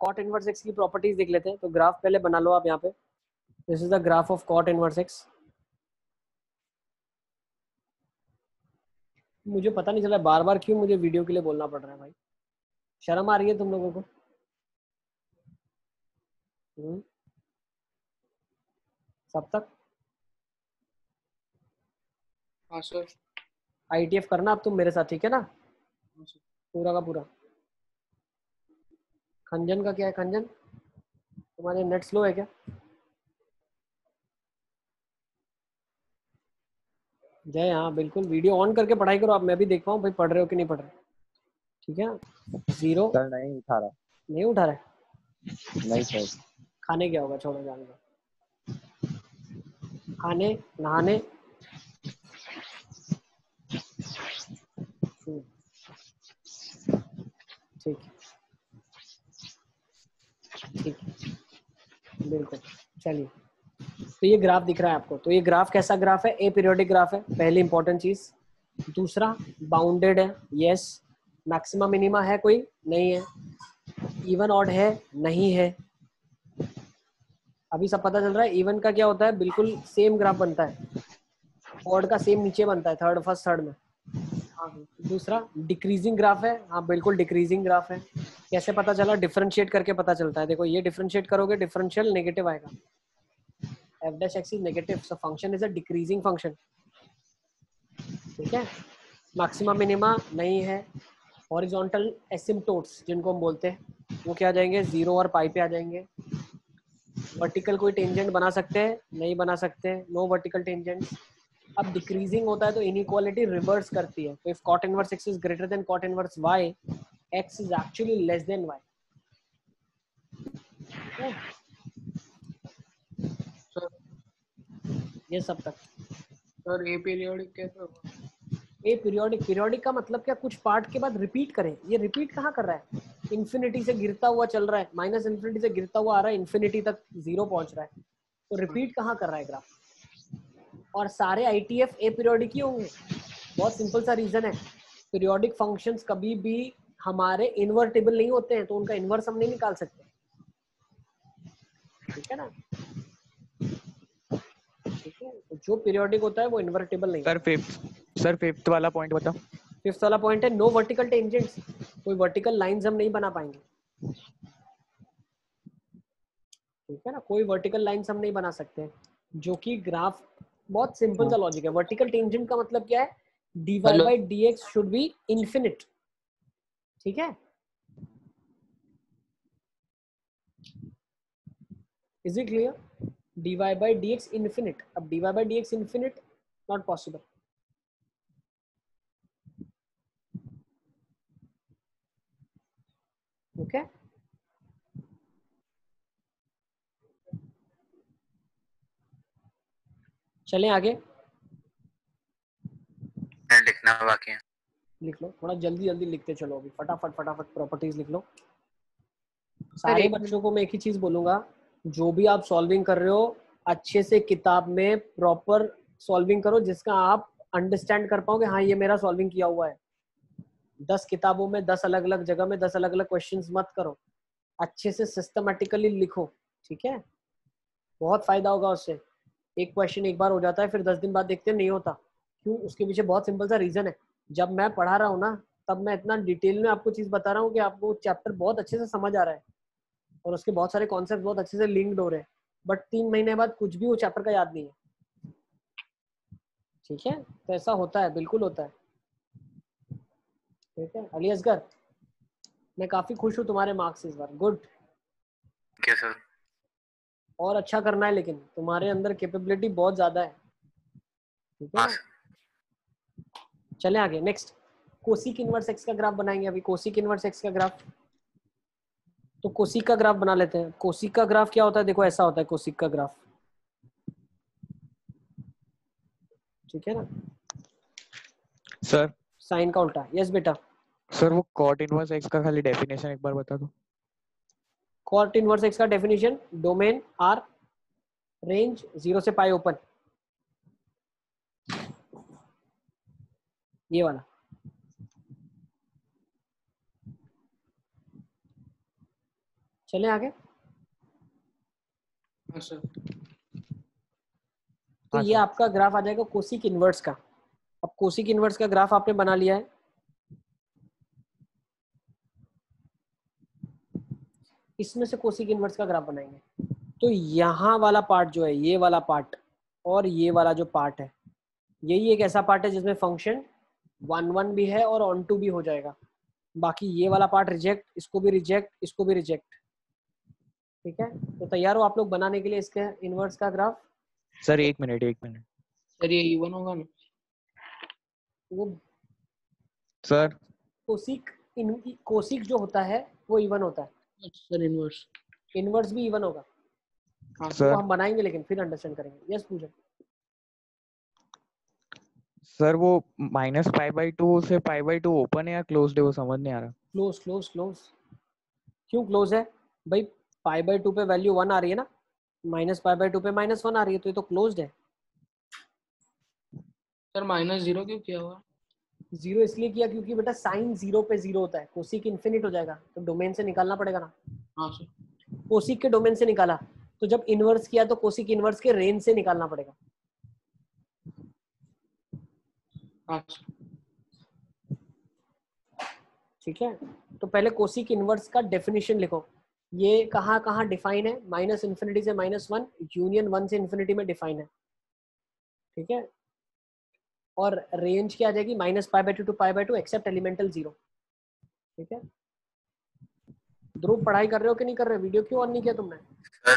Cot inverse x की properties देख लेते हैं। तो ग्राफ पहले बना लो आप यहाँ पे। This is the graph of cot inverse x. मुझे पता नहीं चला बार बार क्यों मुझे वीडियो के लिए बोलना पड़ रहा है भाई, शर्म आ रही है तुम लोगों को? सब तक हाँ सर। ITF करना अब तुम मेरे साथ, ठीक है ना? पूरा का पूरा। खंजन का क्या है? खंजन तुम्हारे नेट स्लो है क्या? जय, हाँ बिल्कुल वीडियो ऑन करके पढ़ाई करो आप, मैं भी देख पाऊँ भाई पढ़ रहे हो कि नहीं पढ़ रहे। ठीक है। 0 सर नहीं उठा रहा। नहीं उठा रहे? नहीं सर। खाने क्या होगा, छोड़ो जाने दो। खाने नहाने ठीक ठीक बिल्कुल। चलिए, तो ये ग्राफ दिख रहा है आपको। तो ये ग्राफ कैसा ग्राफ है? ए पीरियोडिक ग्राफ है, पहली इंपॉर्टेंट चीज। दूसरा, बाउंडेड है, यस। मैक्सिमा मिनिमा है कोई? नहीं है। इवन ऑड है? नहीं है। अभी सब पता चल रहा है। इवन का क्या होता है? बिल्कुल सेम ग्राफ बनता है। ऑड का सेम नीचे बनता है, थर्ड फर्स्ट थर्ड में। हाँ, दूसरा डिक्रीजिंग ग्राफ है। हाँ बिल्कुल डिक्रीजिंग ग्राफ है। कैसे पता चला? डिफरेंशिएट करके पता चलता है। देखो ये डिफरेंशिएट करोगे, डिफरेंशियल नेगेटिव आएगा। f dash x is negative, so function is a decreasing function। ठीक है। मैक्सिमा मिनिमा नहीं है। हॉरिजॉन्टल एसिम्पटोट्स जिनको हम बोलते हैं, वो क्या आ जाएंगे? 0 और पाई पे आ जाएंगे। वर्टिकल कोई टेंजेंट बना सकते हैं? नहीं बना सकते, नो वर्टिकल टेंजेंट्स। अब डिक्रीजिंग होता है तो इनइक्वालिटी रिवर्स करती है। तो if cot inverse x is greater than cot inverse y, x is actually less than y। Sir ये सब तक। सर ए पीरियोडिक कैसे होगा? ए पीरियोडिक, पीरियोडिक का मतलब क्या? कुछ पार्ट के बाद रिपीट करें। ये रिपीट कहाँ कर रहा है? इन्फिनिटी से गिरता हुआ चल रहा है, माइनस इन्फिनिटी से गिरता हुआ आ रहा है, इन्फिनिटी तक 0 पहुंच रहा है। तो रिपीट कहाँ कर रहा है ग्राफ? और सारे ITF ए पीरियोडिक ही होंगे। बहुत सिंपल सा रीजन है। पीरियोडिक फंक्शंस कभी भी हमारे इन्वर्टेबल नहीं होते हैं, तो उनका इन्वर्स हम नहीं निकाल सकते। ठीक है ना? ठीक है, तो जो पीरियोडिक होता है वो इन्वर्टेबल नहीं होता। सर फिफ्थ वाला पॉइंट बताओ। फिफ्थ वाला पॉइंट है नो वर्टिकल टेंजेंट्स। कोई वर्टिकल लाइंस हम नहीं बना पाएंगे। ठीक है ना? कोई वर्टिकल लाइंस हम नहीं बना सकते, जो कि ग्राफ बहुत सिंपल सा लॉजिक है। वर्टिकल टेंजेंट का मतलब क्या है? dy by dx should be infinite. ठीक है, is it clear? dy by dx infinite. अब dy by dx infinite not possible. Okay, चलें आगे। लिखना बाकी है। लिख लो, थोड़ा जल्दी जल्दी लिखते चलो। अभी फटाफट फटाफट प्रॉपर्टीज लिख लो। सारे बच्चों को मैं एक ही चीज बोलूंगा, जो भी आप सॉल्विंग कर रहे हो अच्छे से किताब में प्रॉपर सॉल्विंग करो, जिसका आप अंडरस्टैंड कर पाओगे हाँ ये मेरा सॉल्विंग किया हुआ है। 10 किताबों में 10 अलग अलग जगह में 10 अलग अलग क्वेश्चंस मत करो, अच्छे से सिस्टमैटिकली लिखो। ठीक है, बहुत फायदा होगा उससे। एक क्वेश्चन एक बार हो जाता है, फिर 10 दिन बाद देखते हैं नहीं होता। क्यों? उसके पीछे बहुत सिंपल सा रीजन है। जब मैं पढ़ा रहा हूँ ना, तब मैं इतना डिटेल में आपको चीज बता रहा हूँ कि आपको चैप्टर बहुत अच्छे से समझ आ रहा है और उसके बहुत सारे कॉन्सेप्ट बहुत अच्छे से लिंक्ड हो रहे हैं। बट 3 महीने बाद कुछ भी वो चैप्टर का याद नहीं है। ठीक है, तो ऐसा होता है, बिल्कुल होता है। ठीक है अली असगर, मैं काफी खुश हूँ तुम्हारे मार्क्स इस बार। गुड। क्या सर? और अच्छा करना है, लेकिन तुम्हारे अंदर कैपेबिलिटी बहुत ज्यादा है। ठीक है ना? चले आगे। नेक्स्ट, कोसिक इनवर्स एक्स का ग्राफ बनाएंगे अभी। कोसिक इनवर्स एक्स का ग्राफ, तो कोसिक का ग्राफ बना लेते हैं। कोसिक का ग्राफ क्या होता है? देखो ऐसा होता है कोसिक का ग्राफ। ठीक है ना? सर साइन का उल्टा। यस बेटा। सर वो कॉट इनवर्स एक्स का खाली डेफिनेशन एक बार बता दो। कॉट इनवर्स एक्स का डेफिनेशन, डोमेन आर, रेंज 0 से पाई ओपन, ये वाला। चले आगे। हाँ सर। तो हाँ ये सर। आपका ग्राफ आ जाएगा कोसिक इनवर्स का। अब कोसिक इनवर्स का ग्राफ आपने बना लिया है। इसमें से कोसिक इनवर्स का ग्राफ बनाएंगे। तो यहाँ वाला पार्ट जो है, ये वाला पार्ट और ये वाला जो पार्ट है, यही एक ऐसा पार्ट है जिसमें फंक्शन 1 1 भी है और ऑन टू भी हो जाएगा। बाकी ये वाला पार्ट रिजेक्ट, इसको भी रिजेक्ट, इसको भी रिजेक्ट। ठीक है, तो तैयार हो आप लोग बनाने के लिए इसके इनवर्स का ग्राफ? सर एक मिनट। सर ये इवन होगा ना? वो सर कोसिक जो होता है वो इवन होता है, सर इनवर्स। इनवर्स भी इवन होगा। हाँ वो सर हम बनाएंगे लेकिन फिर अंडरस्टैंड करेंगे। यस पूजा। सर वो -π/2 से π/2 ओपन है या क्लोज्ड है, वो समझ नहीं आ रहा। Close close close. क्यों क्लोज है भाई? π/2 पे वैल्यू 1 आ रही है ना, -π/2 पे -1 आ रही है, तो ये तो क्लोज्ड है। सर -0 क्यों किया हुआ? 0 इसलिए किया क्योंकि बेटा साइन 0 पे 0 होता है, कोसिक इन्फिनिट हो जाएगा, तो डोमेन से निकालना पड़ेगा ना। हाँ सर। कोसिक के डोमेन से निकाला, तो जब इनवर्स किया तो कोसिक इनवर्स के रेंज से निकालना पड़ेगा। हाँ सर। ठीक है, तो पहले कोसिक इनवर्स का डेफिनेशन लिखो। ये कहाँ कहाँ डिफाइन है? -∞ से -1, यूनियन 1 से इन्फिनिटी में डिफाइन है। ठीक है, और रेंज क्या आ जाएगी? -π/2 to π/2 एक्सेप्ट एलिमेंटल 0। ठीक है, ध्रुव पढ़ाई कर रहे हो कि नहीं कर रहे हो? वीडियो क्यों ऑन नहीं किया तुमने? सर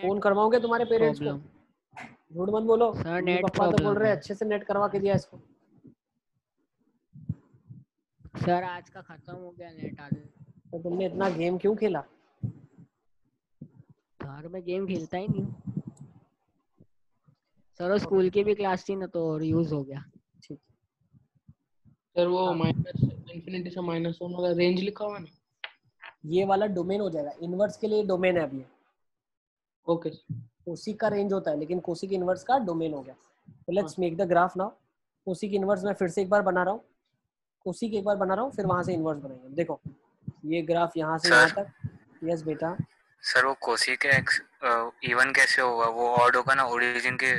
फोन करवाओगे तुम्हारे पेरेंट्स को? झूठ मत बोलो। सर मम्मी नेट पापा तो बोल प्रॉब्लम रहे हैं है अच्छे से नेट करवा के दिया इसको। सर, आज का खत्म हो गया नेट आज। तो तुमने इतना गेम क्यों खेला? घर में गेम खेलता ही नहीं हूँ सर, स्कूल की भी क्लास थी ना तो यूज हो गया। ठीक, सर वो हाँ। -∞ से -1 होगा, रेंज लिखा हुआ है ना? ये वाला डोमेन हो जाएगा, इनवर्स के लिए डोमेन है अभी। Okay sir. कोसिक का रेंज होता है लेकिन कोसिक इनवर्स का डोमेन हो गया। तो let's make the graph now. Cosec inverse मैं फिर से एक बार बना रहा हूँ, कोसिक एक बार बना रहा हूँ, फिर वहां से इनवर्स बनाएंगे। देखो ये ग्राफ यहाँ से यहाँ तक। यस बेटा। सर वो कोसिक एक्स इवन कैसे होगा? वो ऑड होगा ना, ओरिजिन के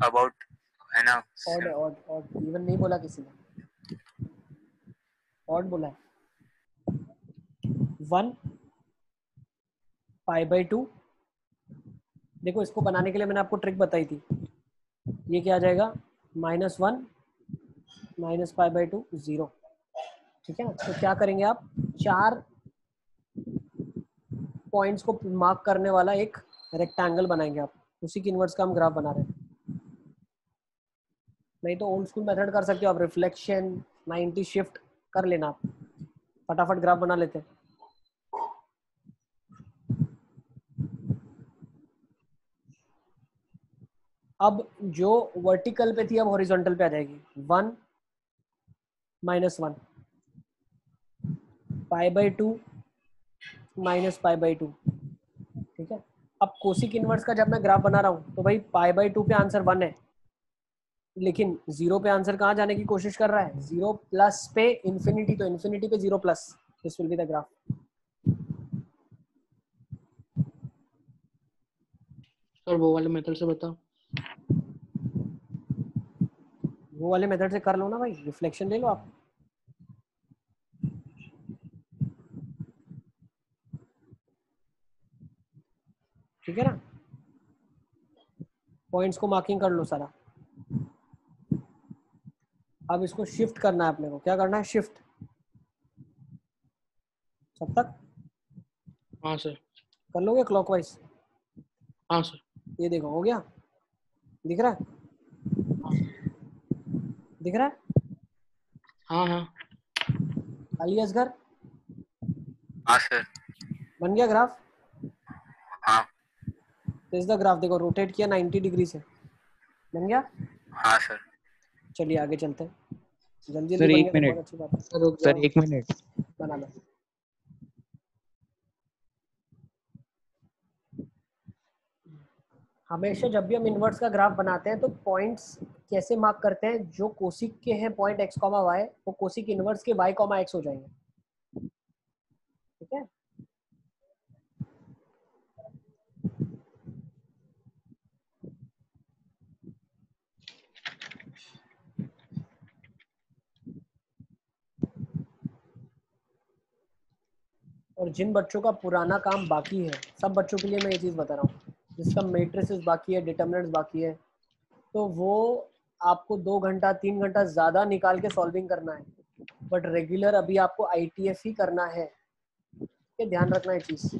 अबाउट है ना? ऑड है, ऑड ऑड, इवन नहीं बोला किसी ने, ऑड बोला है। 1 π/2। देखो इसको बनाने के लिए मैंने आपको ट्रिक बताई थी। ये क्या आ जाएगा? -1 -π/2 0। ठीक है ना, तो क्या करेंगे आप? 4 पॉइंट्स को मार्क करने वाला एक रेक्टेंगल बनाएंगे आप। उसी की इनवर्स का हम ग्राफ बना रहे हैं। नहीं तो ओल्ड स्कूल मेथड कर सकते हो आप, रिफ्लेक्शन 90 शिफ्ट कर लेना। आप फटाफट ग्राफ बना लेते हैं। अब जो वर्टिकल पे थी अब हॉरिजॉन्टल पे आ जाएगी। 1 -1 π/2 -π/2। ठीक है, अब कोसिक इनवर्स का जब मैं ग्राफ बना रहा हूँ तो भाई π/2 पे आंसर 1 है, लेकिन 0 पे आंसर कहाँ जाने की कोशिश कर रहा है? 0+ पे इन्फिनिटी, तो इन्फिनिटी पे 0+। This will be the graph. Sir वो वाले मेथड से बताओ। वो वाले मेथड से कर लो ना भाई, रिफ्लेक्शन ले लो आप। ठीक है ना, पॉइंट्स को मार्किंग कर लो सारा। अब इसको शिफ्ट करना है अपने को। क्या करना है? शिफ्ट सब तक हाँ सर। कर लोगे क्लॉकवाइज? हाँ सर। ये देखो हो गया, दिख रहा है? दिख रहा है? हाँ हाँ। अली असगर हाँ सर। बन गया ग्राफ? हाँ दिस द ग्राफ। देखो रोटेट किया 90 डिग्री से, बन गया। हाँ सर। चलिए आगे चलते हैं। जल्दी सर जल्दी बन एक गया तो मिनट। बहुत अच्छी बात है। सर रुक सर जाओ। एक मिनट। बना लो। हमेशा जब भी हम इनवर्स का ग्राफ बनाते हैं तो पॉइंट्स कैसे मार्क करते हैं? जो कोसिक के हैं पॉइंट x, y, वो कोसिक इनवर्स के y, x हो जाएंगे। है। और जिन बच्चों का पुराना काम बाकी है, सब बच्चों के लिए मैं ये चीज़ बता रहा हूँ, जिसका मैट्रिसेस बाकी है, डिटर्मिनेंट्स बाकी है, तो वो आपको 2 घंटा 3 घंटा ज़्यादा निकाल के सॉल्विंग करना है, बट रेगुलर अभी आपको ITF ही करना है। ये ध्यान रखना है चीज़।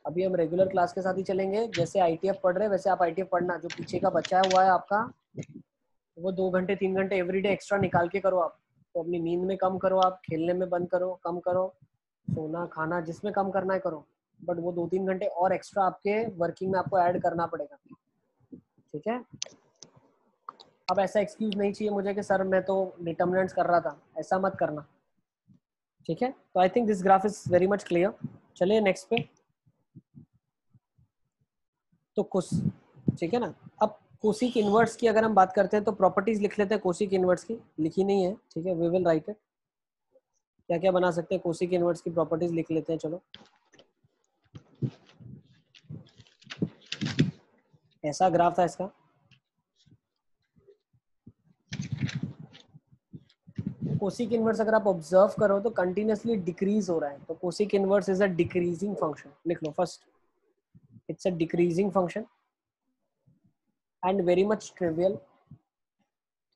अभी हम रेगुलर क्लास के साथ ही चलेंगे, जैसे ITF पढ़ रहे हैं वैसे आप ITF पढ़ना, जो पीछे का बचा हुआ है आपका वो 2 घंटे 3 घंटे एवरीडे एक्स्ट्रा निकाल के करो आप। तो अपनी नींद में कम करो, आप खेलने में बंद करो, कम करो, सोना खाना जिसमें कम करना है करो, बट वो 2-3 घंटे और एक्स्ट्रा आपके वर्किंग में आपको ऐड करना पड़ेगा। ठीक है। अब ऐसा एक्सक्यूज नहीं चाहिए मुझे कि सर मैं तो डिटर्मिनेंट्स कर रहा था, ऐसा मत करना। ठीक है। तो I think this graph is very much clear. चलिए नेक्स्ट पे। तो कुछ ठीक है ना। अब कोसिक इनवर्स की अगर हम बात करते हैं तो प्रॉपर्टीज लिख लेते हैं कोसिक इनवर्स की, लिखी नहीं है, ठीक है, वी विल राइट इट। क्या क्या बना सकते हैं कोसिक इनवर्स की प्रॉपर्टीज लिख लेते हैं। चलो, ऐसा ग्राफ था इसका। कोसिक इनवर्स अगर आप ऑब्जर्व करो तो कंटिन्यूअसली डिक्रीज हो रहा है, तो cosec inverse is a decreasing function. लिख लो first, it's a decreasing function and very much trivial.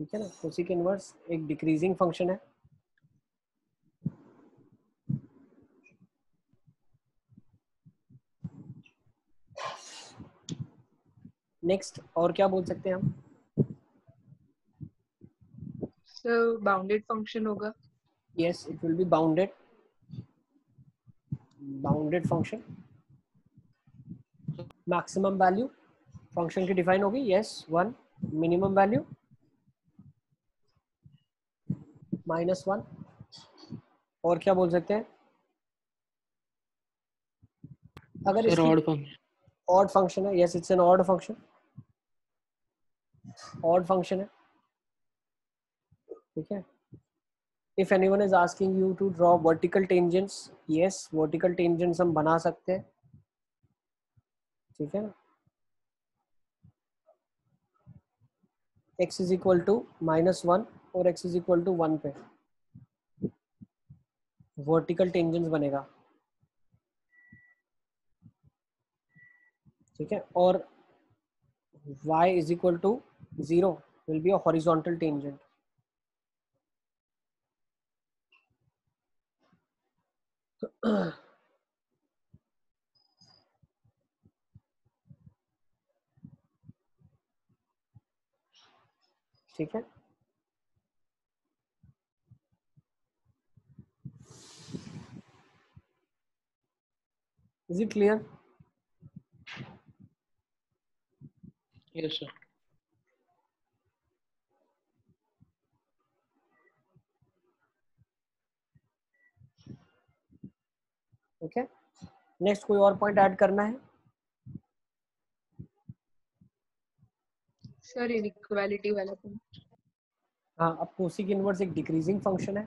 ठीक है ना, कोसिक इनवर्स एक डिक्रीजिंग फंक्शन है। नेक्स्ट और क्या बोल सकते हैं हम? सर बाउंडेड फंक्शन होगा। Yes, it will be bounded function. Maximum value function की डिफाइन होगी, यस 1। Minimum value -1। और क्या बोल सकते हैं? अगर सर इसकी ऑड फंक्शन। ऑड फंक्शन है, yes it's an odd function, odd function है। ठीक है। If anyone is asking you to draw vertical tangents, yes vertical tangents हम बना सकते हैं। ठीक है ना। x इज इक्वल टू -1 और x इज इक्वल टू 1 पे वर्टिकल टेंजेंट्स बनेगा। ठीक है। और y is equal to 0 will be a horizontal tangent. ठीक है। Is it clear? Yes sir. Okay. Next कोई और पॉइंट ऐड करना है? सर इनइक्वालिटी वाला पॉइंट। हाँ, अब कोसिक इनवर्स एक डिक्रीजिंग फंक्शन है,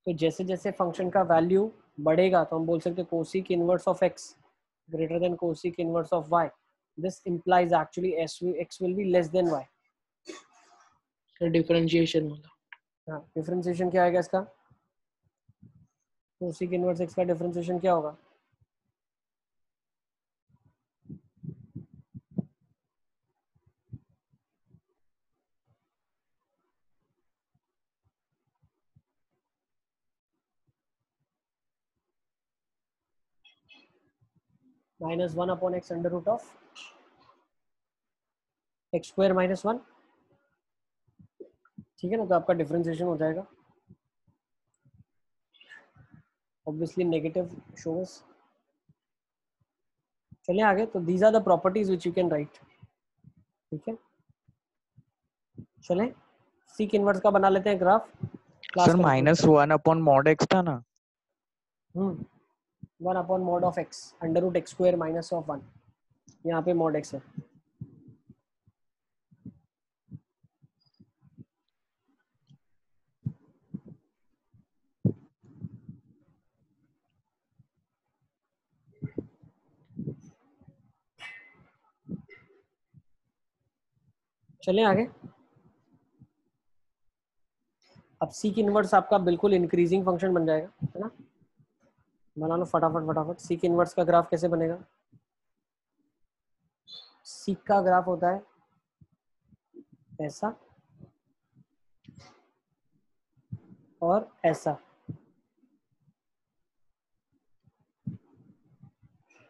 तो जैसे जैसे फंक्शन का वैल्यू बढ़ेगा तो हम बोल सकते हैं cosec inverse of x greater than cosec inverse of y। This implies actually x will be less than y। Sir differentiation वाला। हाँ, डिफरेंशिएशन क्या आएगा इसका? कोसिक इनवर्स x का डिफरेंशिएशन क्या होगा? -1 upon x under root of x square -1। ठीक है ना, तो आपका डिफरेंशिएशन हो जाएगा ऑब्वियसली नेगेटिव शोज। चलिए आगे। तो these are the properties which you can write. ठीक है। चलें सीक इनवर्स का बना लेते हैं graph. Class sir conclude. -1 upon mod x था ना। 1 upon mod of x under root x square minus of 1। यहाँ पे मॉड x है। चलें आगे। अब सीक इनवर्स आपका बिल्कुल इंक्रीजिंग फंक्शन बन जाएगा, है ना। बना लो फटाफट फटाफट। सीक इनवर्स का ग्राफ कैसे बनेगा? सीक का ग्राफ होता है ऐसा और ऐसा।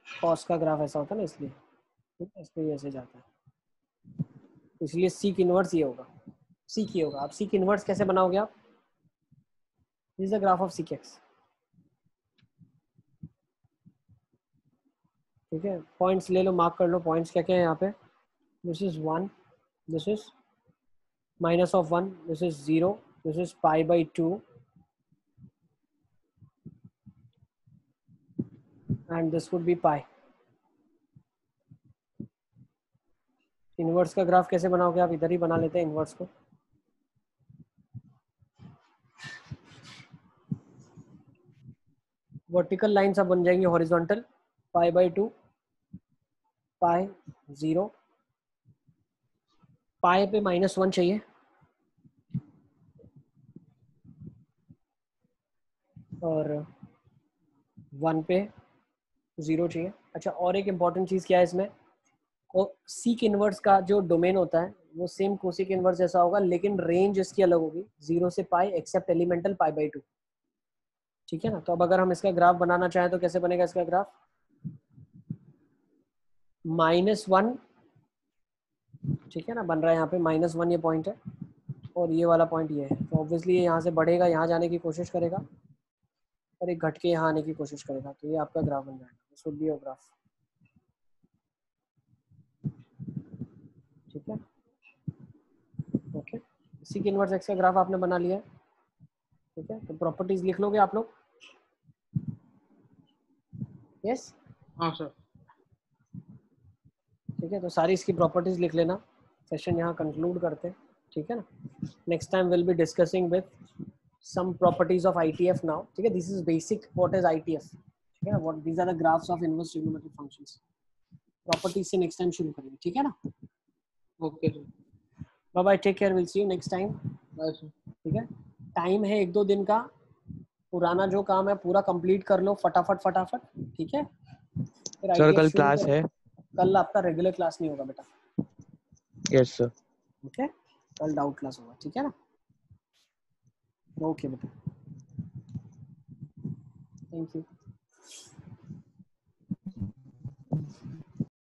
कॉस का ग्राफ ऐसा होता है ना, इसलिए ठीक है, इसलिए ऐसे जाता है, इसलिए सीक इनवर्स ये होगा, सीक ये होगा। आप सीक इनवर्स कैसे बनाओगे आप? This is the graph of seek x, ठीक है। पॉइंट्स ले लो, मार्क कर लो पॉइंट्स क्या क्या है यहाँ पे। This is 1, this is minus of 1, this is 0, this is pi by 2, and this would be pi. Inverse का ग्राफ कैसे बनाओगे आप? इधर ही बना लेते हैं इनवर्स को। वर्टिकल लाइन सब बन जाएंगी हॉरिजॉन्टल, पाई बाई 2, पाई 0, पाई पे -1 चाहिए और 1 पे 0 चाहिए। अच्छा, और एक इम्पॉर्टेंट चीज़ क्या है इसमें, और सीक इनवर्स का जो डोमेन होता है वो सेम कोसिक इनवर्स जैसा होगा, लेकिन रेंज इसकी अलग होगी, 0 से पाई एक्सेप्ट एलिमेंटल पाई बाई 2, ठीक है ना। तो अब अगर हम इसका ग्राफ बनाना चाहें तो कैसे बनेगा इसका ग्राफ? -1, ठीक है ना, बन रहा है यहाँ पे -1, ये पॉइंट है और ये वाला पॉइंट ये है। तो ऑब्वियसली ये यहाँ से बढ़ेगा, यहाँ जाने की कोशिश करेगा और एक घट के यहाँ आने की कोशिश करेगा, तो ये आपका ग्राफ बन जाएगा। This would be your graph, ठीक है। ओके, सीक इनवर्स एक्स का ग्राफ आपने बना लिया है, ठीक है। तो प्रॉपर्टीज लिख लोगे आप लोग? यस, हाँ सर। ठीक है। तो सारी इसकी प्रॉपर्टीज लिख लेना। सेशन यहाँ कंक्लूड करते हैं, ठीक है ना। Next time will be discussing with some properties of ITF now, ठीक है। This is basic what is ITF, ठीक है ना। What these are the graphs of inverse trigonometric functions. Properties से next time शुरू करेंगे, ठीक है ना। Okay sir, Bye bye, take care, we'll see you next time, bye sir. ठीक है। टाइम है 1-2 दिन का, पुराना जो काम है पूरा कंप्लीट कर लो फटाफट फटाफट, ठीक है। फिर सर ITF कल शुरू क्लास करें। है? कल आपका रेगुलर क्लास नहीं होगा बेटा, यस सर। ओके। कल डाउट क्लास होगा, ठीक है ना। ओके बेटा, थैंक यू।